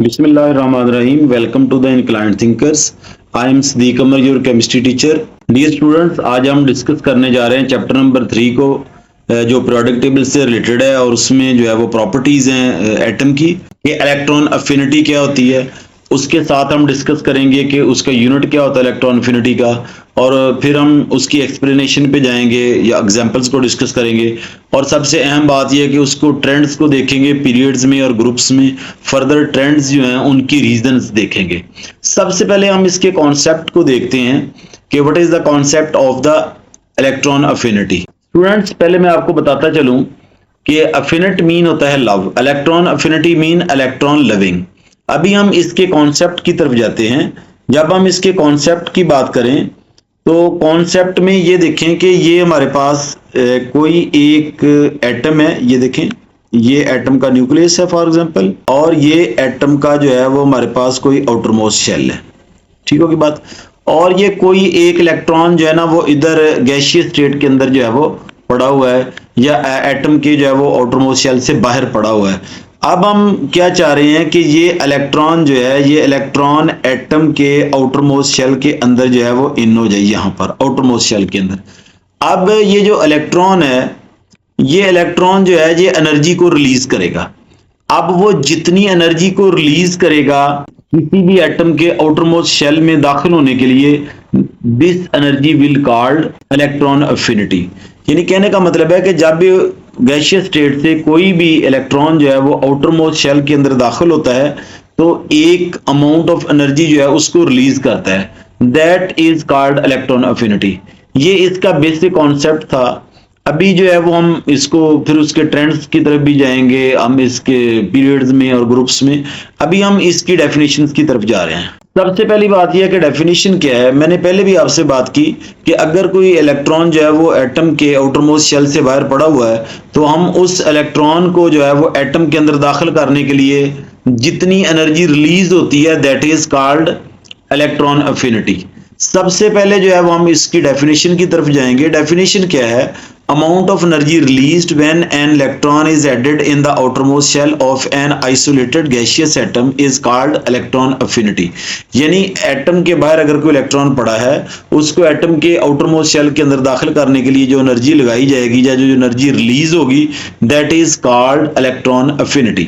Bismillahirrahmanirrahim. Welcome to the Inclined Thinkers. I am Sadiq Amar, your chemistry teacher. Dear students, आज हम discuss करने जा रहे हैं चैप्टर नंबर 3 को जो प्रोडक्ट टेबल से रिलेटेड है और उसमें जो है वो प्रॉपर्टीज हैं एटम की कि इलेक्ट्रॉन अफिनिटी क्या होती है। उसके साथ हम डिस्कस करेंगे कि उसका यूनिट क्या होता है इलेक्ट्रॉन अफिनिटी का, और फिर हम उसकी एक्सप्लेनेशन पे जाएंगे या एग्जांपल्स को डिस्कस करेंगे। और सबसे अहम बात यह है कि उसको ट्रेंड्स को देखेंगे पीरियड्स में और ग्रुप्स में, फर्दर ट्रेंड्स जो हैं उनकी रीजंस देखेंगे। सबसे पहले हम इसके कॉन्सेप्ट को देखते हैं कि what is the concept of the electron affinity. Students, पहले मैं आपको बताता चलूं कि अफिनिट मीन होता है love, electron affinity mean electron loving. अभी हम इसके कॉन्सेप्ट की तरफ जाते हैं। जब हम इसके कॉन्सेप्ट की बात करें तो कॉन्सेप्ट में ये देखें कि ये हमारे पास कोई एक एटम है, ये देखें ये एटम का न्यूक्लियस है फॉर एग्जांपल, और ये एटम का जो है वो हमारे पास कोई आउटर मोस्ट शेल है, ठीक होगी बात। और ये कोई एक इलेक्ट्रॉन जो है ना वो इधर गैसियस स्टेट के अंदर जो है वो पड़ा हुआ है, या एटम के जो है वो आउटर मोस्ट शेल से बाहर पड़ा हुआ है। अब हम क्या चाह रहे हैं कि ये इलेक्ट्रॉन जो है, ये इलेक्ट्रॉन एटम के आउटर मोस्ट शेल के अंदर जो है वो इन हो जाए, यहां पर आउटर मोस्ट शेल के अंदर। अब ये जो इलेक्ट्रॉन है, ये इलेक्ट्रॉन जो है ये एनर्जी को रिलीज करेगा। अब वो जितनी एनर्जी को रिलीज करेगा किसी भी एटम के आउटर मोस्ट शेल में दाखिल होने के लिए, this energy will called electron affinity. यानी कहने का मतलब है कि जब भी गैसियस स्टेट से कोई भी इलेक्ट्रॉन जो है वो आउटर मोस्ट शेल के अंदर दाखिल होता है तो एक अमाउंट ऑफ एनर्जी जो है उसको रिलीज करता है, that is called electron affinity. ये इसका बेसिक कॉन्सेप्ट था। अभी जो है वो हम इसको फिर उसके ट्रेंड्स की तरफ भी जाएंगे, हम इसके पीरियड्स में और ग्रुप्स में। अभी हम इसकी डेफिनेशंस की तरफ जा रहे हैं। सबसे पहली बात यह है कि डेफिनेशन क्या है। मैंने पहले भी आपसे बात की कि अगर कोई इलेक्ट्रॉन जो है वो एटम के आउटर मोस्ट शेल से बाहर पड़ा हुआ है तो हम उस इलेक्ट्रॉन को जो है वो एटम के अंदर दाखिल करने के लिए जितनी एनर्जी रिलीज होती है that is called electron affinity. सबसे पहले जो है वो हम इसकी डेफिनेशन की तरफ जाएंगे। डेफिनेशन क्या है? amount of energy released when an electron is added in the outermost shell of an isolated gaseous atom is called electron affinity। यानी एटम के बाहर अगर कोई इलेक्ट्रॉन पड़ा है उसको एटम के आउटरमोस्ट शेल के अंदर दाखिल करने के लिए जो एनर्जी लगाई जाएगी या जो एनर्जी रिलीज होगी that is called electron affinity.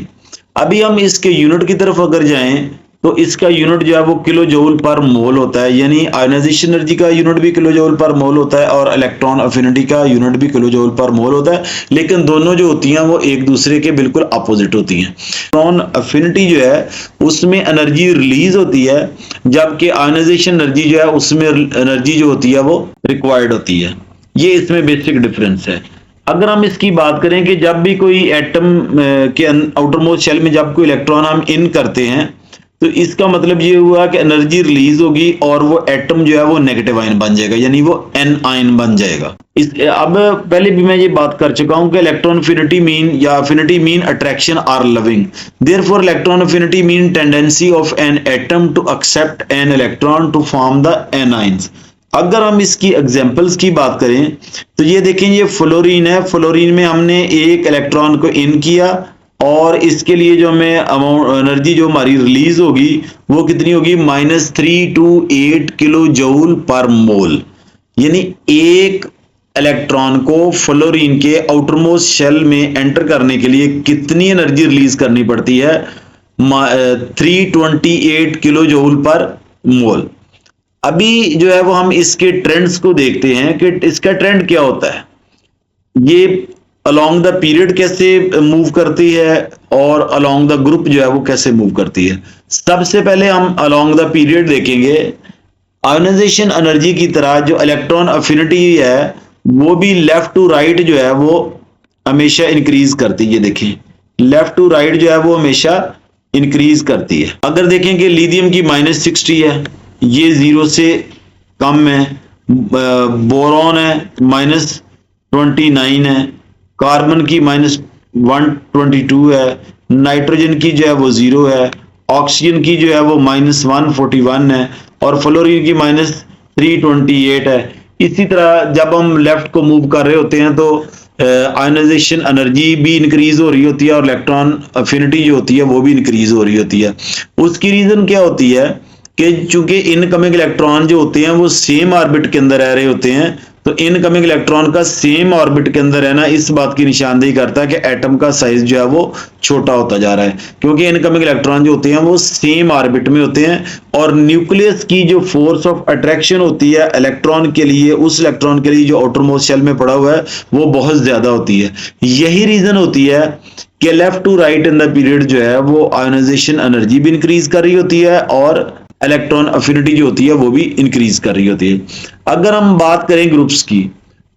अभी हम इसके यूनिट की तरफ अगर जाएं तो इसका यूनिट जो है वो किलो जूल पर मोल होता है, यानी आयोनाइजेशन एनर्जी का यूनिट भी किलो जूल पर मोल होता है और इलेक्ट्रॉन अफिनिटी का यूनिट भी किलो जूल पर मोल होता है। लेकिन दोनों जो होती हैं वो एक दूसरे के बिल्कुल अपोजिट होती हैं। इलेक्ट्रॉन अफिनिटी जो है उसमें एनर्जी रिलीज होती है, जबकि आयोनाइजेशन एनर्जी जो है उसमें एनर्जी जो होती है वो रिक्वायर्ड होती है। ये इसमें बेसिक डिफरेंस है। अगर हम इसकी बात करें कि जब भी कोई एटम के आउटर मोस्ट शेल में जब कोई इलेक्ट्रॉन हम इन करते हैं तो इसका मतलब ये हुआ कि एनर्जी रिलीज होगी और वो एटम जो है वो नेगेटिव आयन बन जाएगा, यानी वो एन आयन बन जाएगा। अब पहले भी मैं ये बात कर चुका हूं कि इलेक्ट्रॉन अफिनिटी मीन या affinity mean attraction or loving. Therefore electron affinity mean tendency of an atom to accept an electron to form the anions. अगर हम इसकी एग्जांपल्स की बात करें तो ये देखें, ये फ्लोरीन है। फ्लोरीन में हमने एक इलेक्ट्रॉन को इन किया और इसके लिए जो हमें अमाउंट एनर्जी जो हमारी रिलीज होगी वो कितनी होगी? -328 किलो जूल पर मोल। यानी एक इलेक्ट्रॉन को फ्लोरीन के आउटरमोस्ट शेल में एंटर करने के लिए कितनी एनर्जी रिलीज करनी पड़ती है? 328 किलो जूल पर मोल। अभी जो है वो हम इसके ट्रेंड्स को देखते हैं कि इसका ट्रेंड क्या होता है, ये अलोंग द पीरियड कैसे मूव करती है और अलोंग द ग्रुप जो है वो कैसे मूव करती है। सबसे पहले हम अलोंग द पीरियड देखेंगे। आयोनाइजेशन एनर्जी की तरह जो इलेक्ट्रॉन अफिनिटी है वो भी लेफ्ट टू राइट जो है वो हमेशा इंक्रीज करती है। देखें, लेफ्ट टू राइट जो है वो हमेशा इंक्रीज करती है। अगर देखें कि लिथियम की -60 है, ये 0 से कम है। बोरॉन है -29 है। कार्बन की -122 है। नाइट्रोजन की जो है वो 0 है। ऑक्सीजन की जो है वो -141 है और फ्लोरीन की -328 है। इसी तरह जब हम लेफ्ट को मूव कर रहे होते हैं तो आयनाइजेशन एनर्जी भी इंक्रीज हो रही होती है और इलेक्ट्रॉन अफिनिटी जो होती है वो भी इंक्रीज हो रही होती है। उसकी रीजन क्या होती है कि चूंकि इनकमिंग इलेक्ट्रॉन जो होते हैं वो सेम ऑर्बिट के अंदर रह रहे होते हैं, तो इनकमिंग इलेक्ट्रॉन का सेम ऑर्बिट के अंदर रहना इस बात की निशानदेही करता है कि एटम का साइज जो है वो छोटा होता जा रहा है, क्योंकि इनकमिंग इलेक्ट्रॉन जो होते हैं वो सेम ऑर्बिट में होते हैं और न्यूक्लियस की जो फोर्स ऑफ अट्रैक्शन होती है इलेक्ट्रॉन के लिए, उस इलेक्ट्रॉन के लिए जो आउटरमोस्ट शेल में पड़ा हुआ है वो बहुत ज्यादा होती है। यही रीजन होती है कि left to right in the period जो है वो आयोनाइजेशन एनर्जी भी इंक्रीज कर रही होती है और इलेक्ट्रॉन अफिनिटी जो होती है वो भी इंक्रीज कर रही होती है। अगर हम बात करें ग्रुप्स की,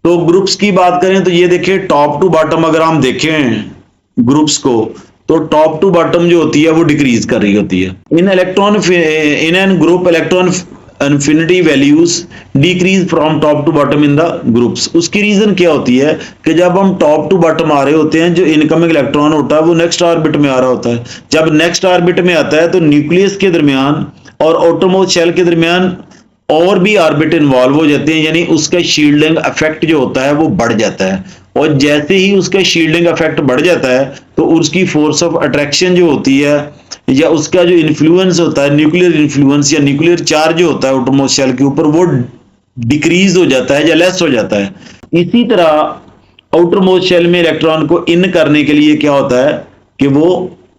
तो ग्रुप्स की बात करें तो ये देखिए टॉप टू बॉटम अगर हम देखें ग्रुप्स को, तो टॉप टू बॉटम जो होती है वो डिक्रीज कर रही होती है। In an group electron affinity values decrease from top to bottom in the groups. उसकी रीजन क्या होती है कि जब हम टॉप टू बॉटम आ रहे होते हैं, जो इनकमिंग इलेक्ट्रॉन होता है वो नेक्स्ट ऑर्बिट में आ रहा होता है। जब नेक्स्ट ऑर्बिट में आता है तो न्यूक्लियस के दरमियान और आउटरमोस्ट शेल के दरमियान और भी ऑर्बिट इन्वॉल्व हो जाते हैं, यानी उसका शील्डिंग इफेक्ट जो होता है वो बढ़ जाता है। और जैसे ही उसका शील्डिंग इफेक्ट बढ़ जाता है तो उसकी फोर्स ऑफ अट्रैक्शन जो होती है या उसका जो इन्फ्लुएंस होता है, न्यूक्लियर इन्फ्लुएंस या न्यूक्लियर चार्ज जो होता है आउटरमोस्ट शेल के ऊपर, वो डिक्रीज हो जाता है या लेस हो जाता है। इसी तरह आउटरमोस्ट शेल में इलेक्ट्रॉन को इन करने के लिए क्या होता है कि वो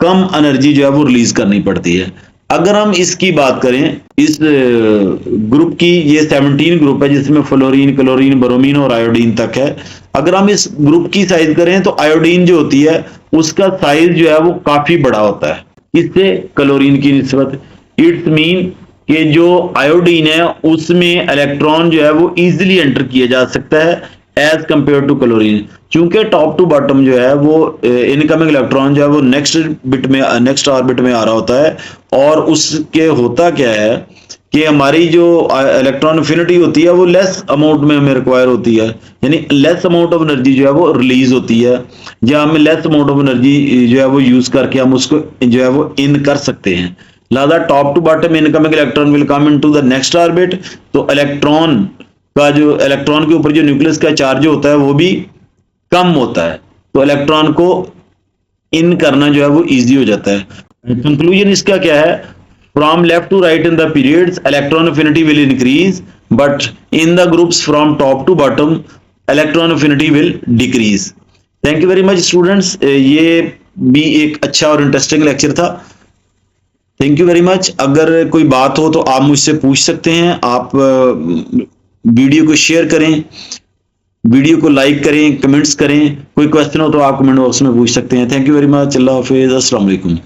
कम एनर्जी जो है वो रिलीज करनी पड़ती है। अगर हम इसकी बात करें, इस ग्रुप की, ये 17 ग्रुप है जिसमें फ्लोरीन, क्लोरीन, ब्रोमीन और आयोडीन तक है। अगर हम इस ग्रुप की साइज करें तो आयोडीन जो होती है उसका साइज जो है वो काफी बड़ा होता है इससे क्लोरीन की निस्बत। इट्स मीन कि जो आयोडीन है उसमें इलेक्ट्रॉन जो है वो इजीली एंटर किया जा सकता है एज कंपेयर टू क्लोरीन। चूंकि टॉप टू बॉटम जो है वो इनकमिंग इलेक्ट्रॉन जो है वो नेक्स्ट ऑर्बिट में आ रहा होता है और उसके होता क्या है कि हमारी जो इलेक्ट्रॉन अफिनिटी होती है वो लेस अमाउंट में हमें रिक्वायर होती है, यानी लेस अमाउंट ऑफ एनर्जी जो है वो रिलीज होती है, या हमें लेस अमाउंट ऑफ एनर्जी जो है वो यूज करके हम उसको जो है वो इन कर सकते हैं। लिहाजा top to bottom incoming electron will come into the next orbit, तो इलेक्ट्रॉन के ऊपर जो न्यूक्लियस का चार्ज होता है वो भी कम होता है, तो इलेक्ट्रॉन को इन करना जो है वो इजी हो जाता है। कंक्लूजन इसका क्या है, from left to right in the periods electron affinity will increase, but in the groups from top to bottom electron affinity will decrease. Thank you very much students, ये भी एक अच्छा और इंटरेस्टिंग लेक्चर था। Thank you very much. अगर कोई बात हो तो आप मुझसे पूछ सकते हैं। आप वीडियो को शेयर करें, वीडियो को लाइक करें, कमेंट्स करें। कोई क्वेश्चन हो तो आप कमेंट बॉक्स में पूछ सकते हैं। Thank you very much. अल्लाह हाफिज। अस्सलाम वालेकुम।